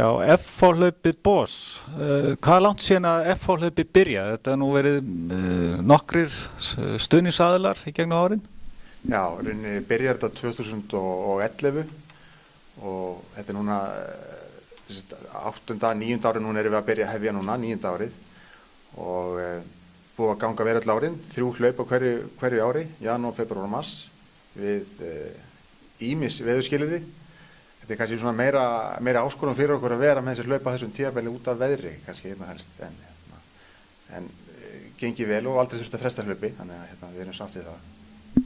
Já, FH-hlaupið Boss. Hvað er langt síðan að FH-hlaupið byrjaði? Þetta nú verið nokkrir stuðningsaðilar í gegnum árin? Já, rauninni byrjar þetta 2011 og þetta er núna 8., 9. árið, núna erum við að byrja að hefja núna, 9. árið og búið að ganga verið all árin, 3 hlaup á hverju ári, janúar, febrúar og mars við ýmis veðurskilyrði. Þetta er kannski svona meira áskorun fyrir okkur að vera með þessi hlaup á þessum tímabili út af veðri, kannski helst, en gengið vel og aldrei þurft að fresta hlaupi, þannig að við erum sátt við það.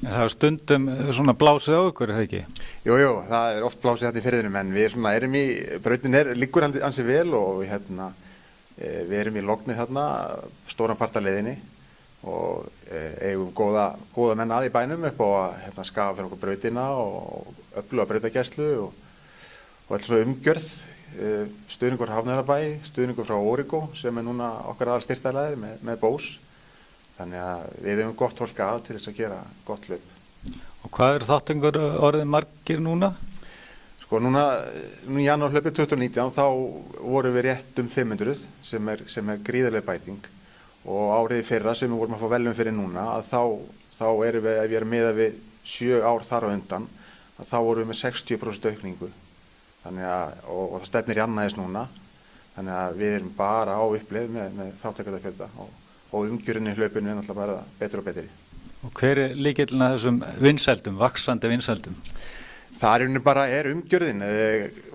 Það er stundum svona blásið á ykkur, er það ekki? Jú, það er oft blásið þetta í firðinum, en við erum brautin liggur ansi vel og við erum í lognið þarna, stóran part af leiðinni og eigum góða menn að í bænum upp á að skafa fyrir okkur brautina og öfluga brautagæslu og alltaf svo umgjörð, stuðningur Hafnarabæ, stuðningur frá Origo sem er núna okkar aðal styrktaraðili með Bose. Þannig að við hefum gott fólk að til þess að gera gott hlaup. Og hvað eru þátttakendur orðið margir núna? Sko núna í janúarhlaupið 2019 þá vorum við rétt 500 sem er gríðarleg bæting og árið fyrra sem við vorum að fá verðlaun fyrir núna að þá erum við, ef við erum miðað við 7 ár þar á undan, að þá vorum við með 60% aukningu. Þannig að, og það stefnir í annaðis núna, þannig að við erum bara á uppleið með þátttakendarfjölda og umgjörðin í hlaupinu er náttúrulega bara betri og betri. Og hver er lykillinn að þessum vinsældum, vaxandi vinsældum? Það er umgjörðin,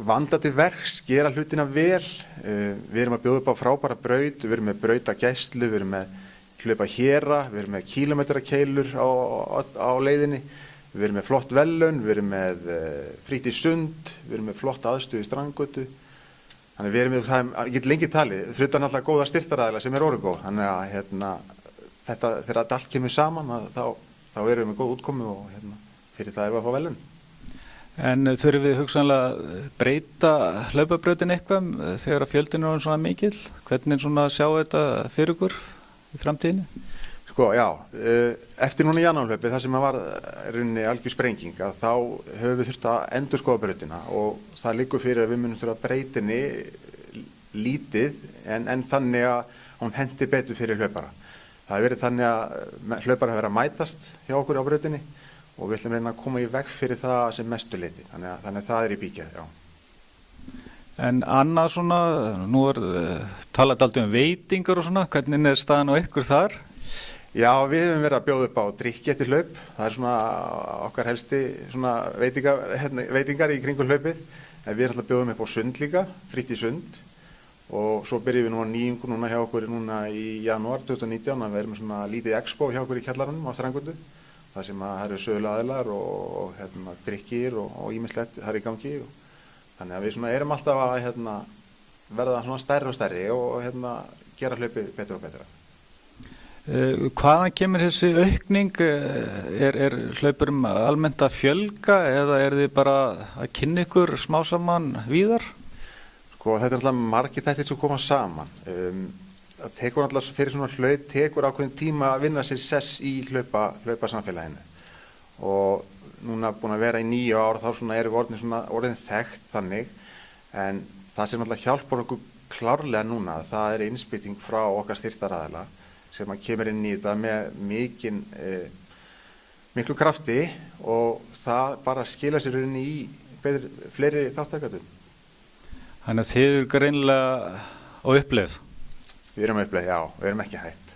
vanda til verks, gera hlutina vel, við erum að bjóða upp á frábæra braut, við erum með brautagæslu, við erum með hlaupa héra, við erum með kílómetrakeilur á leiðinni, við erum með flott verðlaun, við erum með frítt í sund, við erum með flott aðstöðu í Strandgötu. Þannig við erum með það, ég get lengi talið, þrjóttan alltaf góða styrktaraðila sem er Origo, þannig að þetta, þegar þetta allt kemur saman, þá erum við með góð útkomu og fyrir það erum við að fá verðlaun. En þurfum við hugsanlega breyta hlaupabrautin eitthvað þegar að fjöldin er svona mikil? Hvernig sjá þetta fyrir ykkur í framtíðinni? Sko, já, eftir núna janúarhlaupið, það sem var rauninni algjör sprenging, að þá höfum við þurft að endurskoða brautina og það liggur fyrir að við munum þurfa að breyta henni lítið en þannig að hún henti betur fyrir hlaupara. Það hefur verið þannig að hlaupara hefur verið að mætast hjá okkur á brautinni og við ætlum reyna að koma í veg fyrir það sem mestu leyti, þannig að það er í bígerð, já. En annað svona, nú talað dálítið veitingar og svona, hvernig er staðan á ykkur þar? Já, við höfum verið að bjóða upp á drykki eftir hlaup, það er svona okkar helsti svona veitingar í kringum hlaupið, en við erum alltaf bjóðum upp á sund líka, fritt í sund og svo byrjum við nýjungu núna hjá okkur núna í janúar 2019 að við erum með svona lítið expo hjá okkur í kjallaranum á Strandgötu, það sem að það eru söluaðilar og drykkir og ýmislegt þar í gangi og þannig að við svona erum alltaf að verða svona stærri og stærri og gera hlaupið betra og betra. Hvaðan kemur þessi aukning? Er hlaupurum almennt að fjölga eða þið bara að kynna ykkur smá saman víðar? Sko, þetta er alltaf margir þættir sem koma saman. Það tekur alltaf fyrir svona hlaup, tekur ákveðin tíma að vinna sér sess í hlaupasamfélaginu. Og núna búin að vera í 9 ár þá erum við orðin þekkt þannig, en það sem alltaf hjálpar okkur klárlega núna, það er innspýting frá okkar styrktaraðila sem að kemur inn í þetta með miklu krafti og það bara skila sér inn í fleiri þátttakendum. Þannig að þið eru greinilega á uppleið? Við erum á uppleið, já, við erum ekki hætt.